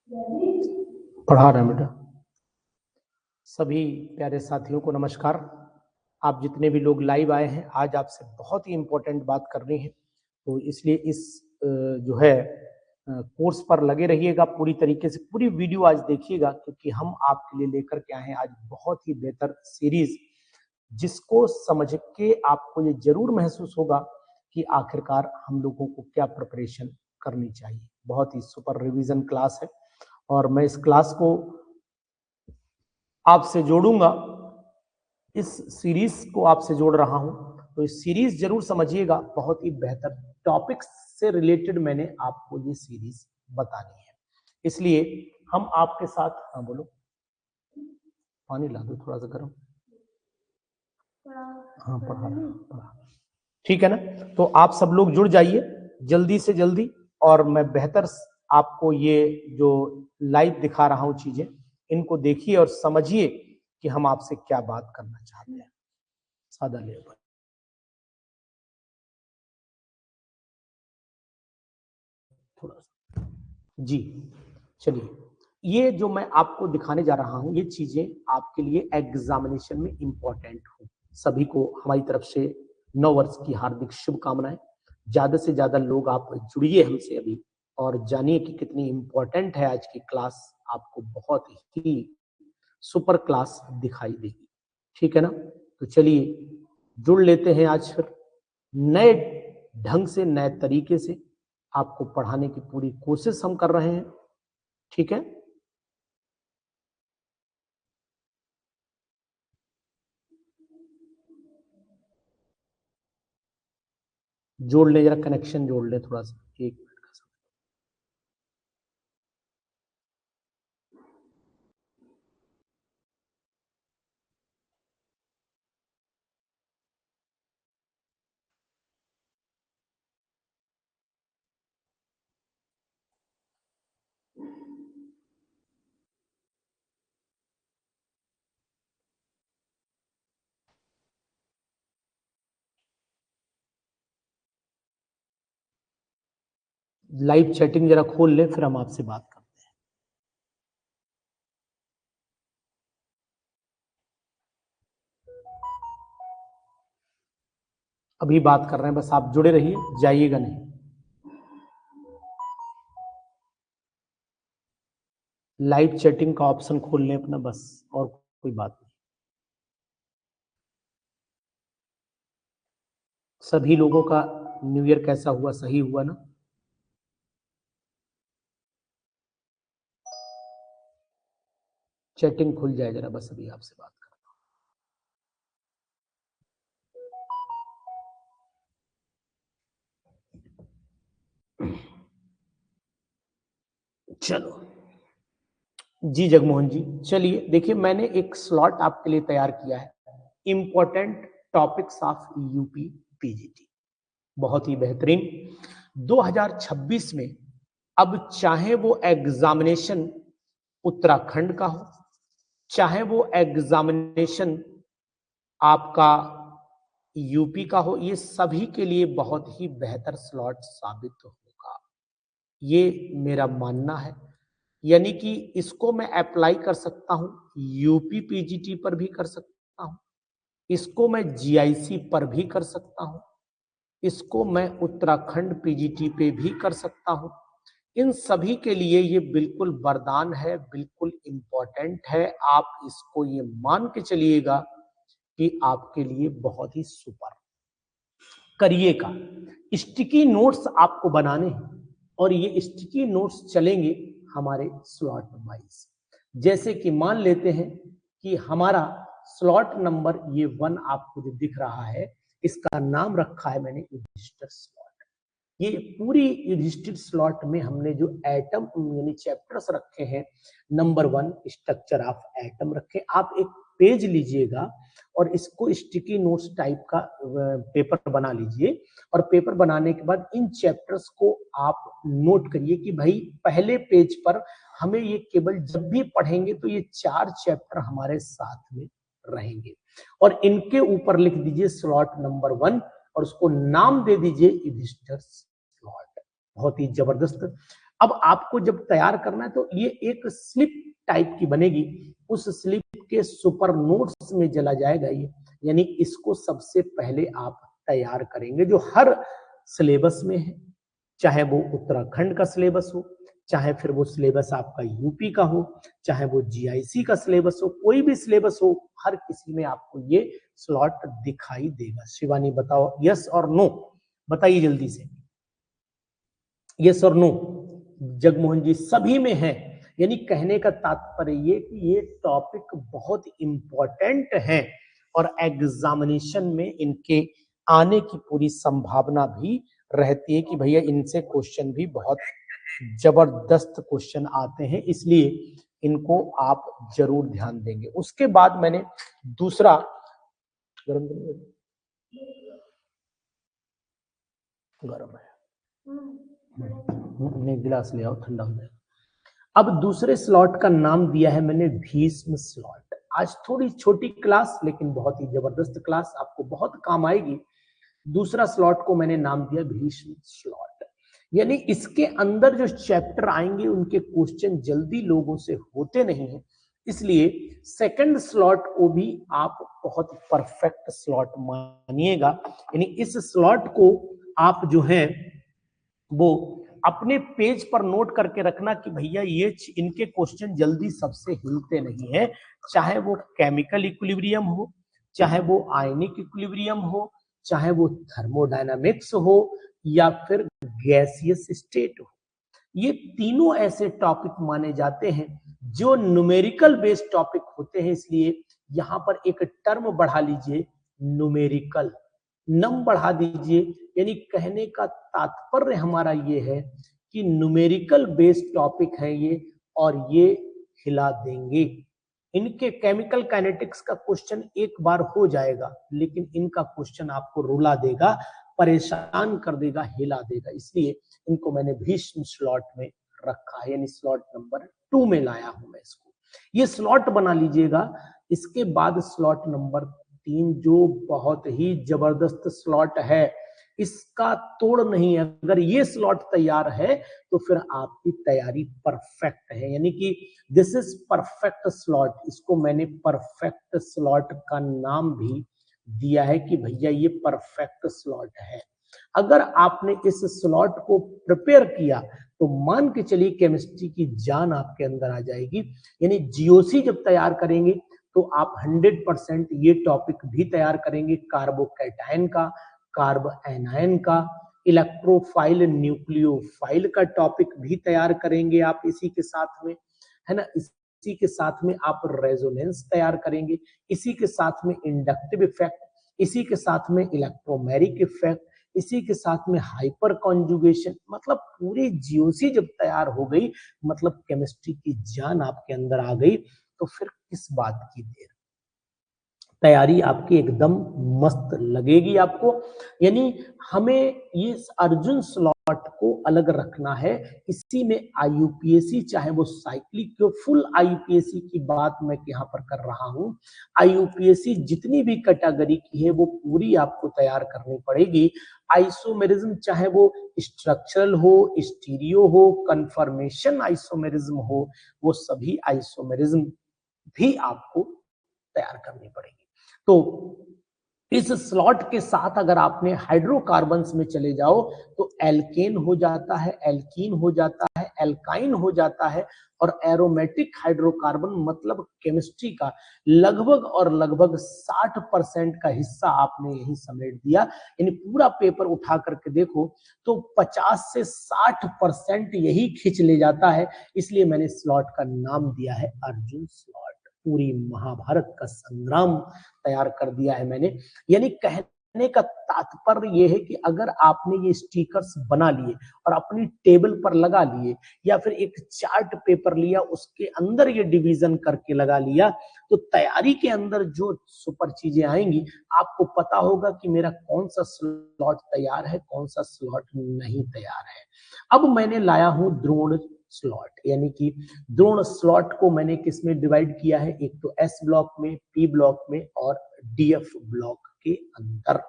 पढ़ा रहे हैं बेटा। सभी प्यारे साथियों को नमस्कार। आप जितने भी लोग लाइव आए हैं, आज आपसे बहुत ही इम्पोर्टेंट बात करनी है, तो इसलिए इस जो है कोर्स पर लगे रहिएगा। पूरी तरीके से पूरी वीडियो आज देखिएगा, क्योंकि हम आपके लिए लेकर के आए हैं आज बहुत ही बेहतर सीरीज, जिसको समझ के आपको ये जरूर महसूस होगा कि आखिरकार हम लोगों को क्या प्रिपरेशन करनी चाहिए। बहुत ही सुपर रिवीजन क्लास है और मैं इस क्लास को आपसे जोड़ूंगा, इस सीरीज को आपसे जोड़ रहा हूं, तो इस सीरीज जरूर समझिएगा। बहुत ही बेहतर टॉपिक्स से रिलेटेड मैंने आपको ये सीरीज बतानी है, इसलिए हम आपके साथ। हाँ बोलो, पानी ला दो थोड़ा सा गर्म। हाँ पढ़ा, ठीक है ना। तो आप सब लोग जुड़ जाइए जल्दी से जल्दी, और मैं बेहतर आपको ये जो लाइव दिखा रहा हूं चीजें, इनको देखिए और समझिए कि हम आपसे क्या बात करना चाहते हैं। सादा लेवल थोड़ा सा जी। चलिए, ये जो मैं आपको दिखाने जा रहा हूं, ये चीजें आपके लिए एग्जामिनेशन में इंपॉर्टेंट हो। सभी को हमारी तरफ से नव वर्ष की हार्दिक शुभकामनाएं। ज्यादा से ज्यादा लोग आप जुड़िए हमसे अभी, और जानिए कि कितनी इंपॉर्टेंट है आज की क्लास। आपको बहुत ही सुपर क्लास दिखाई देगी, ठीक है ना। तो चलिए जुड़ लेते हैं आज फिर नए ढंग से, नए तरीके से आपको पढ़ाने की पूरी कोशिश हम कर रहे हैं, ठीक है। जोड़ ले, जरा कनेक्शन जोड़ ले थोड़ा सा, एक मिनट का समय। लाइव चैटिंग जरा खोल ले, फिर हम आपसे बात करते हैं। अभी बात कर रहे हैं, बस आप जुड़े रहिए, जाइएगा नहीं। लाइव चैटिंग का ऑप्शन खोल लें अपना, बस और कोई बात नहीं। सभी लोगों का न्यू ईयर कैसा हुआ? सही हुआ ना? चैटिंग खुल जाए जरा, बस अभी आपसे बात करता हूं। चलो जी जगमोहन जी, चलिए देखिए, मैंने एक स्लॉट आपके लिए तैयार किया है, important topics of UP PGT. बहुत ही बेहतरीन। 2026 में अब चाहे वो एग्जामिनेशन उत्तराखंड का हो, चाहे वो एग्जामिनेशन आपका यूपी का हो, ये सभी के लिए बहुत ही बेहतर स्लॉट साबित होगा, ये मेरा मानना है। यानी कि इसको मैं अप्लाई कर सकता हूं, यूपी पीजीटी पर भी कर सकता हूं, इसको मैं जीआईसी पर भी कर सकता हूं, इसको मैं उत्तराखंड पीजीटी पे भी कर सकता हूं। इन सभी के लिए ये बिल्कुल वरदान है, बिल्कुल इंपॉर्टेंट है। आप इसको ये मान के चलिएगा कि आपके लिए बहुत ही सुपर। करिएगा, स्टिकी नोट्स आपको बनाने हैं, और ये स्टिकी नोट्स चलेंगे हमारे स्लॉट वाइज। जैसे कि मान लेते हैं कि हमारा स्लॉट नंबर ये 1 आपको जो दिख रहा है, इसका नाम रखा है मैंने युधिष्ठिर स्लॉट। ये पूरी युधिष्ठिर स्लॉट में हमने जो एटम यानी चैप्टर्स रखे हैं, नंबर 1 स्ट्रक्चर ऑफ एटम रखे। आप एक पेज लीजिएगा और इसको स्टिकी नोट्स टाइप का पेपर बना लीजिए, और पेपर बनाने के बाद इन चैप्टर्स को आप नोट करिए कि भाई पहले पेज पर हमें ये केवल जब भी पढ़ेंगे तो ये 4 चैप्टर हमारे साथ में रहेंगे, और इनके ऊपर लिख दीजिए स्लॉट नंबर 1 और उसको नाम दे दीजिए युधिष्ठिर स्लॉट। बहुत ही जबरदस्त। अब आपको जब तैयार करना है तो ये एक स्लिप टाइप की बनेगी, उस स्लिप के सुपर नोट्स में चला जाएगा ये, यानी इसको सबसे पहले आप तैयार करेंगे जो हर सिलेबस में है, चाहे वो उत्तराखंड का सिलेबस हो, चाहे फिर वो सिलेबस आपका यूपी का हो, चाहे वो जीआईसी का सिलेबस हो, कोई भी सिलेबस हो, हर किसी में आपको ये स्लॉट दिखाई देगा। शिवानी बताओ यस और नो, बताइए जल्दी से, यस और नो। जगमोहन जी सभी में है, यानी कहने का तात्पर्य ये कि ये टॉपिक बहुत इंपॉर्टेंट है और एग्जामिनेशन में इनके आने की पूरी संभावना भी रहती है कि भैया इनसे क्वेश्चन भी बहुत जबरदस्त क्वेश्चन आते हैं, इसलिए इनको आप जरूर ध्यान देंगे। उसके बाद मैंने दूसरा गरम गरम है, एक गिलास ले आओ ठंडा हो जाएगा। अब दूसरे स्लॉट का नाम दिया है मैंने भीष्म स्लॉट। आज थोड़ी छोटी क्लास लेकिन बहुत ही जबरदस्त क्लास, आपको बहुत काम आएगी। दूसरा स्लॉट को मैंने नाम दिया भीष्म स्लॉट, यानी इसके अंदर जो चैप्टर आएंगे उनके क्वेश्चन जल्दी लोगों से होते नहीं है, इसलिए सेकंड स्लॉट को भी आप बहुत परफेक्ट स्लॉट मानिएगा। यानी इस स्लॉट को आप जो है वो अपने पेज पर नोट करके रखना कि भैया ये इनके क्वेश्चन जल्दी सबसे हिलते नहीं है, चाहे वो केमिकल इक्विलिब्रियम हो, चाहे वो आयनिक इक्विलिब्रियम हो, चाहे वो थर्मोडायनामिक्स हो या फिर गैसियस स्टेट हो। ये तीनों ऐसे टॉपिक माने जाते हैं जो न्यूमेरिकल बेस्ड टॉपिक होते हैं, इसलिए यहां पर एक टर्म बढ़ा लीजिए न्यूमेरिकल, नम बढ़ा दीजिए, यानी कहने का तात्पर्य हमारा ये है कि न्यूमेरिकल बेस्ड टॉपिक है ये और ये हिला देंगे। इनके केमिकल काइनेटिक्स का क्वेश्चन एक बार हो जाएगा, लेकिन इनका क्वेश्चन आपको रुला देगा, परेशान कर देगा, हिला देगा, इसलिए इनको मैंने भीष्म स्लॉट में रखा है, यानी स्लॉट नंबर 2 में लाया हूं मैं इसको। ये स्लॉट बना लीजिएगा। इसके बाद स्लॉट नंबर 3 जो बहुत ही जबरदस्त स्लॉट है, इसका तोड़ नहीं है। अगर ये स्लॉट तैयार है तो फिर आपकी तैयारी परफेक्ट है, यानी कि दिस इज परफेक्ट स्लॉट। इसको मैंने परफेक्ट स्लॉट का नाम भी दिया है कि भैया ये परफेक्ट स्लॉट है। अगर आपने इस स्लॉट को प्रिपेयर किया तो मान के चलिए केमिस्ट्री की जान आपके अंदर आ जाएगी। यानी जीओसी जब तैयार करेंगे तो आप 100% ये टॉपिक भी तैयार करेंगे, कार्बोकैटायन का, कार्ब एनायन का, इलेक्ट्रोफाइल न्यूक्लियोफाइल का टॉपिक भी तैयार करेंगे आप इसी के साथ में, है ना। इसी के साथ में आप रेजोनेंस तैयार करेंगे, इसी के साथ में इंडक्टिव इफेक्ट, इसी के साथ में इलेक्ट्रोमेरिक इफेक्ट, इसी के साथ में हाइपर कॉन्जुगेशन। मतलब पूरी जीओसी जब तैयार हो गई, मतलब केमिस्ट्री की जान आपके अंदर आ गई, तो फिर किस बात की देर, तैयारी आपकी एकदम मस्त लगेगी आपको। यानी हमें ये अर्जुन स्लॉट को अलग रखना है, इसी में आईयूपीएसी, चाहे वो साइक्लिक फुल आईयूपीएसी की बात मैं यहाँ पर कर रहा हूँ, आईयूपीएसी जितनी भी कैटेगरी की है वो पूरी आपको तैयार करनी पड़ेगी। आइसोमेरिज्म चाहे वो स्ट्रक्चरल हो, स्टीरियो हो, कंफर्मेशन आइसोमेरिज्म हो, वो सभी आइसोमेरिज्म भी आपको तैयार करनी पड़ेगी। तो इस स्लॉट के साथ अगर आपने हाइड्रोकार्बन्स में चले जाओ तो एल्केन हो जाता है, एल्कीन हो जाता है, एल्काइन हो जाता है, और एरोमेटिक हाइड्रोकार्बन मतलब केमिस्ट्री का लगभग और लगभग 60% का हिस्सा आपने यही समेट दिया। यानी पूरा पेपर उठा करके देखो तो 50 से 60% यही खींच ले जाता है, इसलिए मैंने स्लॉट का नाम दिया है अर्जुन स्लॉट। पूरी महाभारत का संग्राम तैयार कर दिया है मैंने। यानी कहने का तात्पर्य यह है कि अगर आपने ये स्टिकर्स बना लिए और अपनी टेबल पर लगा लिए, या फिर एक चार्ट पेपर लिया उसके अंदर ये डिवीजन करके लगा लिया, तो तैयारी के अंदर जो सुपर चीजें आएंगी, आपको पता होगा कि मेरा कौन सा स्लॉट तैयार है, कौन सा स्लॉट नहीं तैयार है। अब मैंने लाया हूं द्रोण स्लॉट, यानी कि द्रोण स्लॉट को मैंने किस में डिवाइड किया है, एक तो एस ब्लॉक में, पी ब्लॉक में और डीएफ ब्लॉक के अंदर।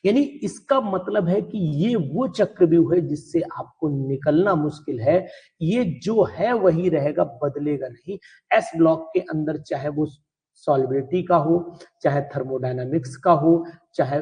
यानी इसका मतलब है कि ये वो चक्रव्यूह है जिससे आपको निकलना मुश्किल है। ये जो है वही रहेगा, बदलेगा नहीं। एस ब्लॉक के अंदर चाहे वो सॉल्बिलिटी का हो, चाहे थर्मोडायनामिक्स का हो, चाहे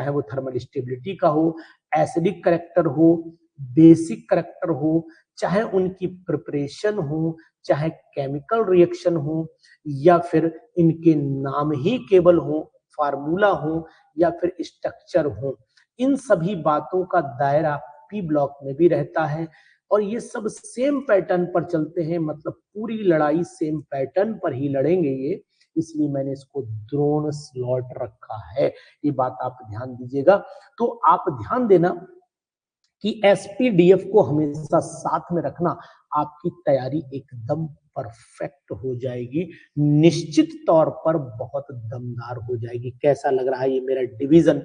वो थर्मल स्टेबिलिटी का हो, एसिडिक करेक्टर हो, बेसिक करेक्टर हो, चाहे उनकी प्रिपरेशन हो, चाहे केमिकल रिएक्शन हो, या फिर इनके नाम ही केवल हो, फार्मूला हो, या फिर स्ट्रक्चर हो, इन सभी बातों का दायरा पी ब्लॉक में भी रहता है। और ये सब सेम पैटर्न पर चलते हैं, मतलब पूरी लड़ाई सेम पैटर्न पर ही लड़ेंगे ये, इसलिए मैंने इसको द्रोण स्लॉट रखा है। ये बात आप ध्यान दीजिएगा। तो आप ध्यान देना कि एसपीडीएफ को हमेशा साथ में रखना, आपकी तैयारी एकदम परफेक्ट हो जाएगी, निश्चित तौर पर बहुत दमदार हो जाएगी। कैसा लग रहा है ये मेरा डिवीजन,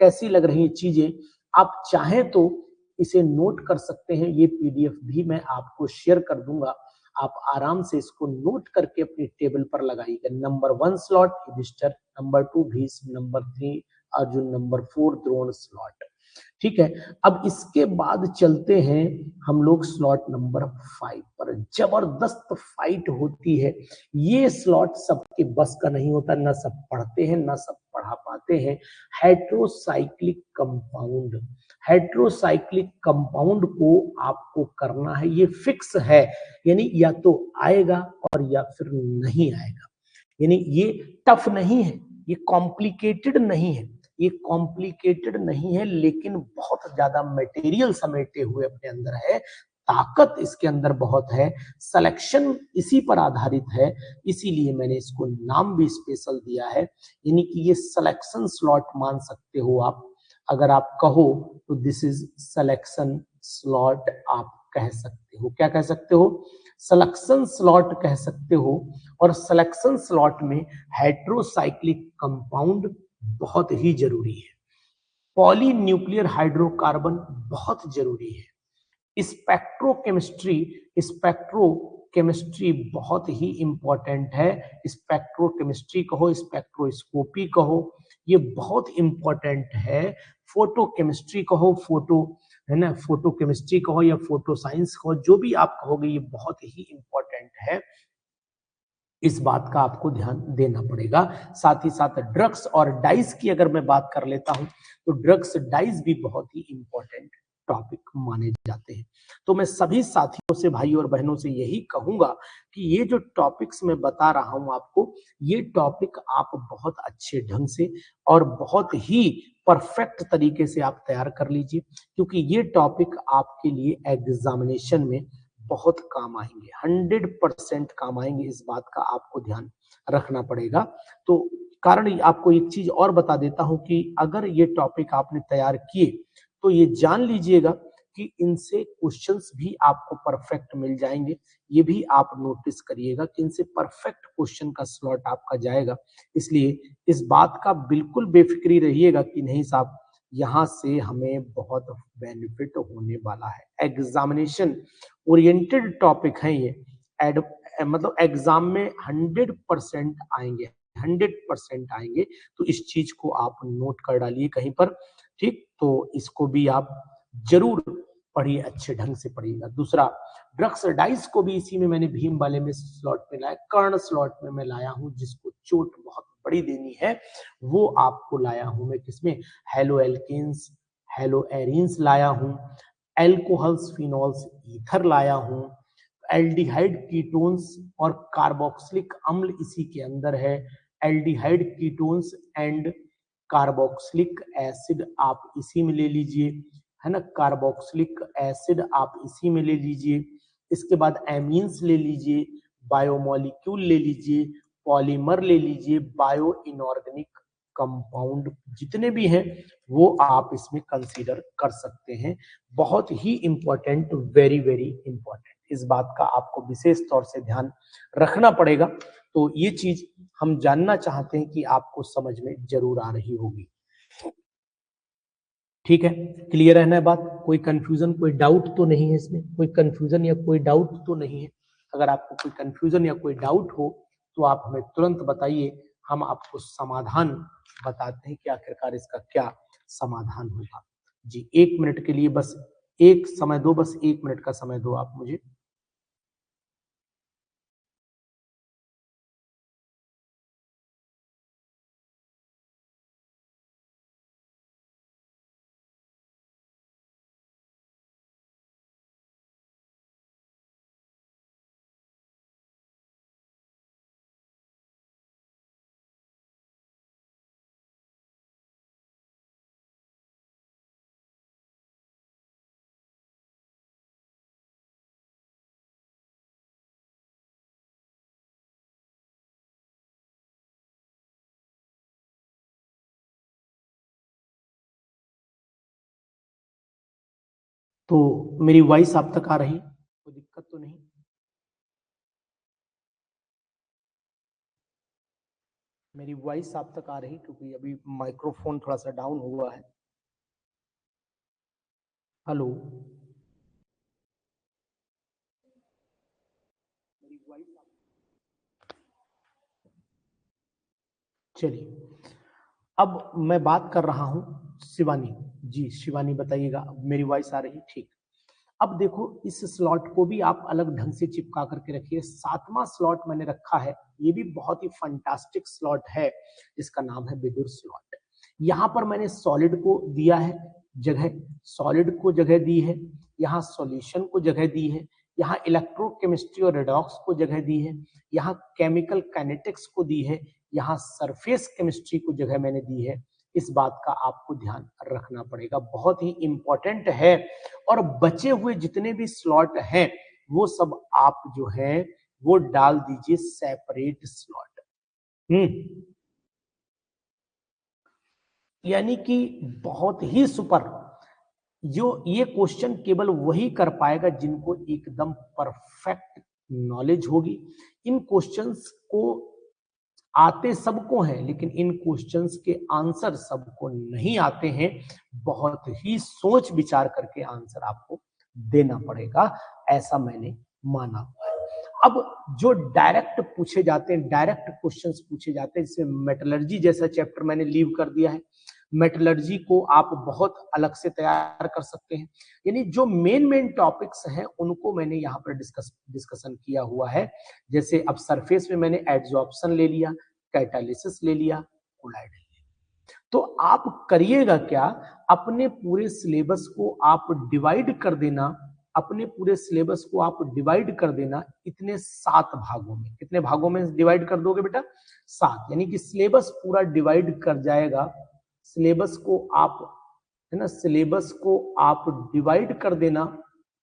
कैसी लग रही है चीजें? आप चाहें तो इसे नोट कर सकते हैं, ये पीडीएफ भी मैं आपको शेयर कर दूंगा, आप आराम से इसको नोट करके अपनी टेबल पर लगाइएगा। Number 1 slot Yudhishthir, number 2 Bhishma, number 3 Arjun, number 4 Drona slot. ठीक है, अब इसके बाद चलते हैं हम लोग स्लॉट नंबर 5 पर। जबरदस्त फाइट होती है, ये स्लॉट सबके बस का नहीं होता, ना सब पढ़ते हैं, ना सब पढ़ा पाते हैं। हेट्रोसाइक्लिक कंपाउंड, हेट्रोसाइक्लिक कंपाउंड को आपको करना है, ये फिक्स है, यानी या तो आएगा और या फिर नहीं आएगा। यानी ये टफ नहीं है, ये कॉम्प्लिकेटेड नहीं है, ये कॉम्प्लिकेटेड नहीं है, लेकिन बहुत ज्यादा मटेरियल समेटे हुए अपने अंदर है, ताकत इसके अंदर बहुत है, सिलेक्शन इसी पर आधारित है, इसीलिए मैंने इसको नाम भी स्पेशल दिया है। यानी कि ये सिलेक्शन स्लॉट मान सकते हो आप, अगर आप कहो तो दिस इज सिलेक्शन स्लॉट आप कह सकते हो। क्या कह सकते हो? सिलेक्शन स्लॉट कह सकते हो। और सिलेक्शन स्लॉट में हेट्रोसाइक्लिक कंपाउंड बहुत ही जरूरी है, पॉली न्यूक्लियर हाइड्रोकार्बन बहुत जरूरी है, स्पेक्ट्रोकेमिस्ट्री, स्पेक्ट्रोकेमिस्ट्री बहुत ही इंपॉर्टेंट है। स्पेक्ट्रोकेमिस्ट्री कहो, स्पेक्ट्रोस्कोपी कहो, ये बहुत इंपॉर्टेंट है। फोटोकेमिस्ट्री कहो, फोटो है ना, फोटोकेमिस्ट्री कहो या फोटो साइंस कहो, जो भी आप कहोगे ये बहुत ही इंपॉर्टेंट है, इस बात का आपको ध्यान देना पड़ेगा। साथ ही साथ ड्रग्स और डाइस की अगर मैं बात कर लेता हूं, तो ड्रग्स डाइस भी बहुत ही इंपॉर्टेंट टॉपिक माने जाते हैं। तो मैं सभी साथियों से, भाई और बहनों से यही कहूंगा कि ये जो टॉपिक्स मैं बता रहा हूं आपको, ये टॉपिक आप बहुत अच्छे ढंग से और बहुत ही परफेक्ट तरीके से आप तैयार कर लीजिए, क्योंकि ये टॉपिक आपके लिए एग्जामिनेशन में बहुत काम आएंगे, 100% काम आएंगे, इस बात का आपको ध्यान रखना पड़ेगा। तो कारण आपको एक चीज और बता देता हूं कि अगर ये टॉपिक आपने तैयार किए तो ये जान लीजिएगा कि इनसे क्वेश्चंस भी आपको परफेक्ट मिल जाएंगे। ये भी आप नोटिस करिएगा कि इनसे परफेक्ट क्वेश्चन का स्लॉट आपका जाएगा। इसलिए इस बात का बिल्कुल बेफिक्री रहिएगा कि नहीं साहब, यहाँ से हमें बहुत बेनिफिट होने वाला है। एग्जामिनेशन ओरिएंटेड टॉपिक है ये, मतलब एग्जाम में 100% आएंगे, 100% आएंगे। तो इस चीज को आप नोट कर डालिए कहीं पर, ठीक? तो इसको भी आप जरूर पढ़िए, अच्छे ढंग से पढ़िएगा। दूसरा, ड्रग्स डाइस को भी इसी में मैंने भीम वाले में स्लॉट में लाया, कर्ण स्लॉट में मैं लाया हूं, जिसको चोट बहुत बड़ी देनी है वो आपको लाया हूं मैं किसमें, हेलो एल्केन्स, हेलो एरिन्स लाया हूं, एल्कोहल्स, फिनॉल्स, ईथर लाया हूं, एल्डिहाइड कीटोन्स और कार्बोक्सिलिक अम्ल इसी के अंदर है। Aldehyde ketones and carboxylic acid आप इसी में ले लीजिए, है ना, कार्बोक्सिलिक एसिड आप इसी में ले लीजिए। इसके बाद एमीन्स ले लीजिए, बायोमोलिक्यूल ले लीजिए, पॉलीमर ले लीजिए, बायो इनऑर्गेनिक कंपाउंड जितने भी हैं वो आप इसमें कंसीडर कर सकते हैं। बहुत ही इंपॉर्टेंट, वेरी वेरी इंपॉर्टेंट, इस बात का आपको विशेष तौर से ध्यान रखना पड़ेगा। तो ये चीज हम जानना चाहते हैं कि आपको समझ में जरूर आ रही होगी। ठीक है, क्लियर है ना बात? कोई कंफ्यूजन, कोई डाउट तो नहीं है इसमें? कोई कंफ्यूजन या कोई डाउट तो नहीं है? अगर आपको कोई कंफ्यूजन या कोई डाउट हो तो आप हमें तुरंत बताइए, हम आपको समाधान बताते हैं कि आखिरकार इसका क्या समाधान होगा। जी 1 मिनट के लिए बस एक समय दो, बस 1 मिनट का समय दो आप मुझे। तो मेरी वॉइस आप तक आ रही, कोई दिक्कत तो नहीं? मेरी वॉइस आप तक आ रही, क्योंकि अभी माइक्रोफोन थोड़ा सा डाउन हुआ है। हेलो, मेरी वॉइस चलिए, अब मैं बात कर रहा हूं शिवानी जी। शिवानी बताइएगा, मेरी वॉइस आ रही? ठीक। अब देखो, इस स्लॉट को भी आप अलग ढंग से चिपका करके रखिए। 7वां स्लॉट मैंने रखा है, ये भी बहुत ही फंटास्टिक स्लॉट है, इसका नाम है विदुर स्लॉट। यहां पर मैंने सॉलिड को दिया है जगह, सॉलिड को जगह दी है, यहाँ सॉल्यूशन को जगह दी है, यहाँ इलेक्ट्रोकेमिस्ट्री और रेडॉक्स को जगह दी है, यहाँ केमिकल काइनेटिक्स को दी है, यहाँ सरफेस केमिस्ट्री को जगह मैंने दी है। इस बात का आपको ध्यान रखना पड़ेगा, बहुत ही इंपॉर्टेंट है। और बचे हुए जितने भी स्लॉट हैं वो सब आप जो है वो डाल दीजिए सेपरेट स्लॉट। यानी कि बहुत ही सुपर। जो ये क्वेश्चन केवल वही कर पाएगा जिनको एकदम परफेक्ट नॉलेज होगी। इन क्वेश्चंस को आते सबको हैं, लेकिन इन क्वेश्चंस के आंसर सबको नहीं आते हैं। बहुत ही सोच विचार करके आंसर आपको देना पड़ेगा, ऐसा मैंने माना हुआ है। अब जो डायरेक्ट पूछे जाते हैं, डायरेक्ट क्वेश्चंस पूछे जाते हैं, जिसमें मेटलर्जी जैसा चैप्टर मैंने लीव कर दिया है। मेटलर्जी को आप बहुत अलग से तैयार कर सकते हैं, यानी जो मेन मेन टॉपिक्स हैं उनको मैंने यहाँ पर डिस्कशन किया हुआ है। जैसे अब सरफेस में मैंने एड्सॉर्प्शन ले लिया, कैटालिसिस ले लिया, कोलाइडल ले लिया। तो आप करिएगा क्या, अपने पूरे सिलेबस को आप डिवाइड कर देना, अपने पूरे सिलेबस को आप डिवाइड कर देना इतने 7 भागों में। कितने भागों में डिवाइड कर दोगे बेटा? 7। यानी कि सिलेबस पूरा डिवाइड कर जाएगा। सिलेबस को आप, है ना, सिलेबस को आप डिवाइड कर देना,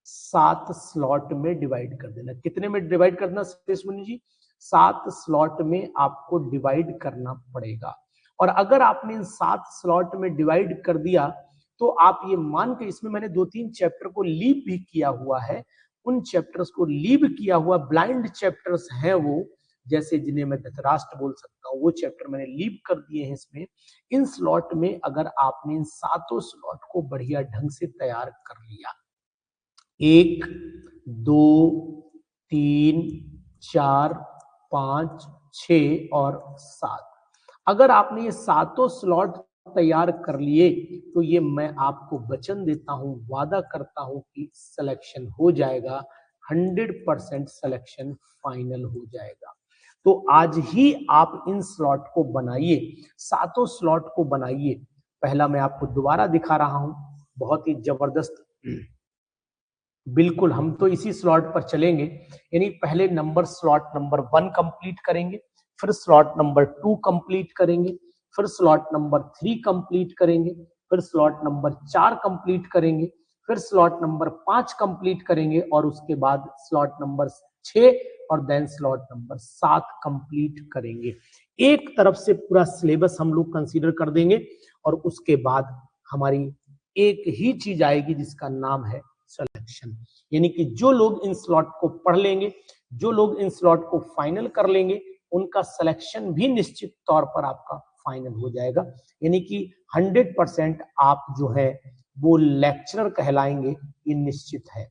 7 स्लॉट में डिवाइड कर देना। कितने में डिवाइड करना सुनील जी? 7 स्लॉट में आपको डिवाइड करना पड़ेगा। और अगर आपने इन 7 स्लॉट में डिवाइड कर दिया तो आप ये मान के, इसमें मैंने 2-3 चैप्टर को लीव भी किया हुआ है, उन चैप्टर्स को लीव किया हुआ ब्लाइंड चैप्टर्स हैं वो, जैसे जिन्हें मैं धृतराष्ट्र बोल सकता हूँ, वो चैप्टर मैंने लीव कर दिए हैं इसमें। इन स्लॉट में अगर आपने इन 7 स्लॉट को बढ़िया ढंग से तैयार कर लिया, 1, 2, 3, 4, 5, 6 और 7, अगर आपने ये 7 स्लॉट तैयार कर लिए तो ये मैं आपको वचन देता हूं, वादा करता हूं कि सिलेक्शन हो जाएगा, 100% सिलेक्शन फाइनल हो जाएगा। तो आज ही आप इन स्लॉट को बनाइए, 7 स्लॉट को बनाइए। पहला मैं आपको दोबारा दिखा रहा हूं, बहुत ही जबरदस्त। बिल्कुल, हम तो इसी स्लॉट पर चलेंगे, यानी पहले स्लॉट नंबर 1 कंप्लीट करेंगे, फिर स्लॉट नंबर 2 कंप्लीट करेंगे, फिर स्लॉट नंबर 3 कंप्लीट करेंगे, फिर स्लॉट नंबर 4 कंप्लीट करेंगे, फिर स्लॉट नंबर 5 कंप्लीट करेंगे, और उसके बाद स्लॉट नंबर 6 और देन स्लॉट नंबर 7 कंप्लीट करेंगे। एक तरफ से पूरा सिलेबस हम लोग कंसीडर कर देंगे, और उसके बाद हमारी एक ही चीज आएगी जिसका नाम है सिलेक्शन। यानी कि जो लोग इन स्लॉट को पढ़ लेंगे, जो लोग इन स्लॉट को फाइनल कर लेंगे, उनका सिलेक्शन भी निश्चित तौर पर आपका फाइनल हो जाएगा। यानी कि 100% आप जो है वो लेक्चरर कहलाएंगे, ये निश्चित है।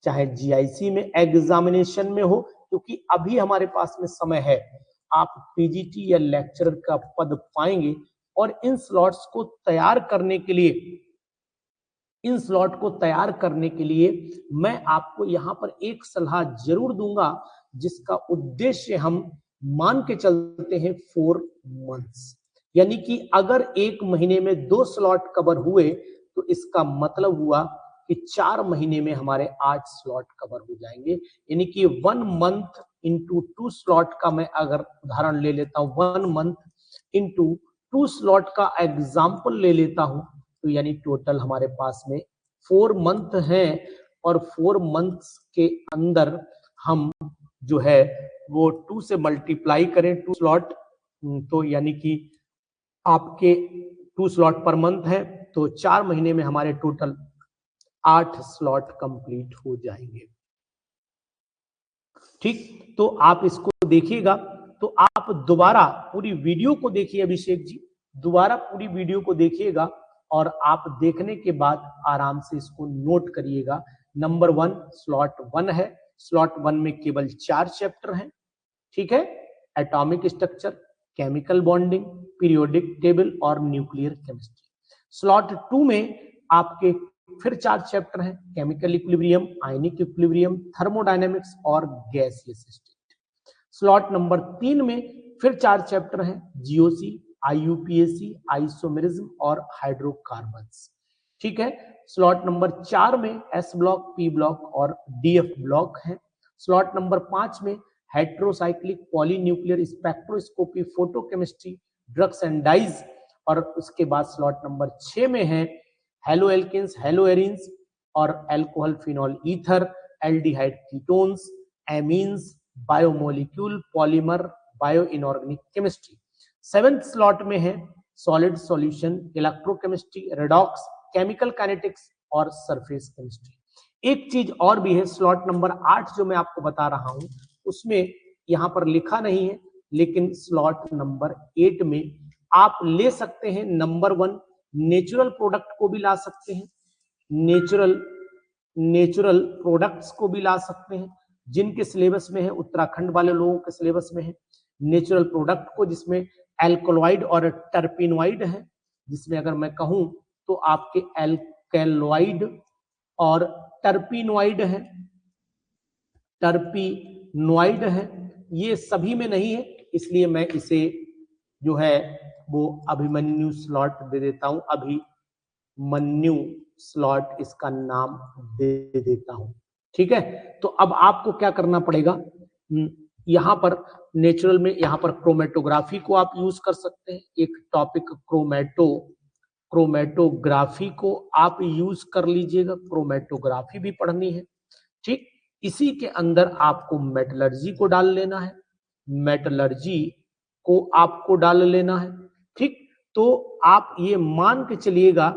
चाहे जीआईसी में एग्जामिनेशन में हो, क्योंकि अभी हमारे पास में समय है, आप पीजीटी या लेक्चरर का पद पाएंगे। और इन स्लॉट्स को तैयार करने के लिए, इन स्लॉट को तैयार करने के लिए मैं आपको यहां पर एक सलाह जरूर दूंगा, जिसका उद्देश्य हम मान के चलते हैं 4 मंथ्स। यानी कि अगर 1 महीने में 2 स्लॉट कवर हुए तो इसका मतलब हुआ कि 4 महीने में हमारे 8 स्लॉट कवर हो जाएंगे। यानी कि 1 मंथ इंटू 2 स्लॉट का मैं अगर उदाहरण ले लेता हूं, 1 मंथ इंटू 2 स्लॉट का एग्जाम्पल ले लेता हूं, तो यानी टोटल हमारे पास में 4 मंथ हैं। और 4 मंथ्स के अंदर हम जो है वो 2 से मल्टीप्लाई करें 2 स्लॉट, तो यानी कि आपके 2 स्लॉट पर मंथ है, तो 4 महीने में हमारे टोटल 8 स्लॉट कंप्लीट हो जाएंगे। ठीक, तो आप इसको देखिएगा। तो आप दोबारा पूरी वीडियो को देखिए अभिषेक जी, दोबारा पूरी वीडियो को देखिएगा और आप देखने के बाद आराम से इसको नोट करिएगा। नंबर 1 स्लॉट 1 है। स्लॉट 1 में केवल 4 चैप्टर हैं। ठीक है, atomic structure, chemical bonding, periodic table और न्यूक्लियर केमिस्ट्री। स्लॉट 2 में आपके फिर 4 चैप्टर हैं, chemical equilibrium, ionic equilibrium, thermodynamics और गैसियस स्टेट। स्लॉट नंबर 3 में फिर 4 चैप्टर हैं, जीओसी, आईयूपीएसी, आइसोमेरिज्म और हाइड्रोकार्बन्स। ठीक है, स्लॉट नंबर 4 में एस ब्लॉक, पी ब्लॉक और डीएफ ब्लॉक है। स्लॉट नंबर 5 में heterocyclic polynuclear spectroscopy, photochemistry, drugs and dyes. और उसके बाद स्लॉट नंबर 6 में है हेलो एल्केन्स, हेलो एरिन्स और alcohol, phenol, ether, aldehyde ketones, amines, biomolecule, polymer, bio inorganic chemistry. 7th slot में है solid solution, electrochemistry, redox, chemical kinetics और surface chemistry. एक चीज और भी है, स्लॉट नंबर 8 जो मैं आपको बता रहा हूं, उसमें यहां पर लिखा नहीं है, लेकिन स्लॉट नंबर 8 में आप ले सकते हैं नंबर 1 नेचुरल प्रोडक्ट को भी ला सकते हैं, नेचुरल प्रोडक्ट्स को भी ला सकते हैं, जिनके सिलेबस में है, उत्तराखंड वाले लोगों के सिलेबस में है नेचुरल प्रोडक्ट को, जिसमें एल्कोलॉइड और टर्पिनॉइड है, जिसमें अगर मैं कहूं तो आपके एल्केलॉइड और टर्पिनॉइड है, टर्पिनॉइड है, ये सभी में नहीं है, इसलिए मैं इसे जो है वो अभिमन्यु स्लॉट दे देता हूं, अभिमन्यु स्लॉट इसका नाम दे देता हूं। ठीक है, तो अब आपको क्या करना पड़ेगा, यहां पर नेचुरल में यहां पर क्रोमेटोग्राफी को आप यूज कर सकते हैं, एक टॉपिक क्रोमेटोग्राफी को आप यूज कर लीजिएगा, क्रोमेटोग्राफी भी पढ़नी है। ठीक, इसी के अंदर आपको मेटलर्जी को डाल लेना है, मेटलर्जी को आपको डाल लेना है। ठीक, तो आप ये मान के चलिएगा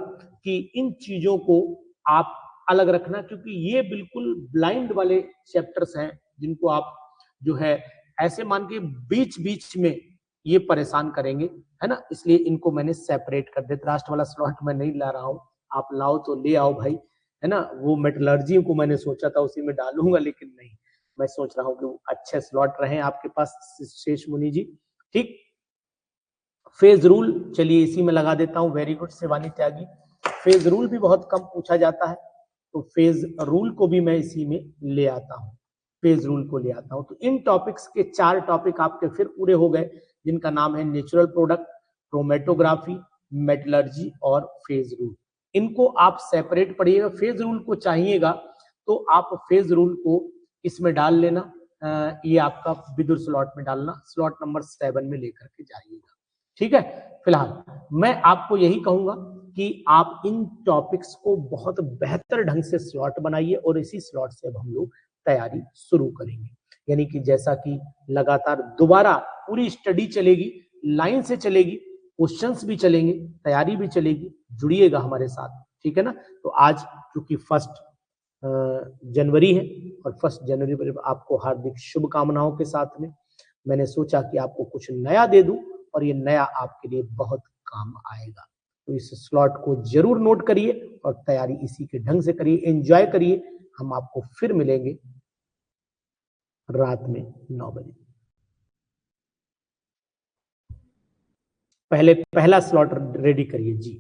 कि इन चीजों को आप अलग रखना, क्योंकि ये बिल्कुल ब्लाइंड वाले चैप्टर्स हैं, जिनको आप जो है ऐसे मान के बीच बीच में ये परेशान करेंगे, है ना, इसलिए इनको मैंने सेपरेट कर दिया। राष्ट्र वाला स्लॉट मैं नहीं ला रहा हूं, आप लाओ तो ले आओ भाई, है ना, वो मेटलर्जी को मैंने सोचा था उसी में डालूंगा, लेकिन नहीं, मैं सोच रहा हूँ कि अच्छे स्लॉट रहे आपके पास शेष मुनि जी। ठीक, फेज रूल चलिए इसी में लगा देता हूँ, वेरी गुड शिवानी त्यागी। फेज रूल भी बहुत कम पूछा जाता है, तो फेज रूल को भी मैं इसी में ले आता हूँ, फेज रूल को ले आता हूँ। तो इन टॉपिक्स के 4 टॉपिक आपके फिर पूरे हो गए, जिनका नाम है नेचुरल प्रोडक्ट, क्रोमेटोग्राफी, मेटलर्जी और फेज रूल। इनको आप सेपरेट पढ़िएगा, फेज रूल को चाहिएगा तो आप फेज रूल को इसमें डाल लेना, ये आपका विदुर स्लॉट में डालना, स्लॉट नंबर 7 में लेकर के जाइएगा। ठीक है, फिलहाल मैं आपको यही कहूंगा कि आप इन टॉपिक्स को बहुत बेहतर ढंग से स्लॉट बनाइए और इसी स्लॉट से अब हम लोग तैयारी शुरू करेंगे। यानी कि जैसा कि लगातार दोबारा पूरी स्टडी चलेगी, लाइन से चलेगी, क्वेश्चंस भी चलेंगे, तैयारी भी चलेगी, जुड़िएगा हमारे साथ। ठीक है ना, तो आज क्योंकि 1 जनवरी है और 1 जनवरी पर आपको हार्दिक शुभकामनाओं के साथ में मैंने सोचा कि आपको कुछ नया दे दूं, और ये नया आपके लिए बहुत काम आएगा। तो इस स्लॉट को जरूर नोट करिए और तैयारी इसी के ढंग से करिए, एंजॉय करिए। हम आपको फिर मिलेंगे रात में 9 बजे। पहले पहला स्लॉट रेडी करिए जी।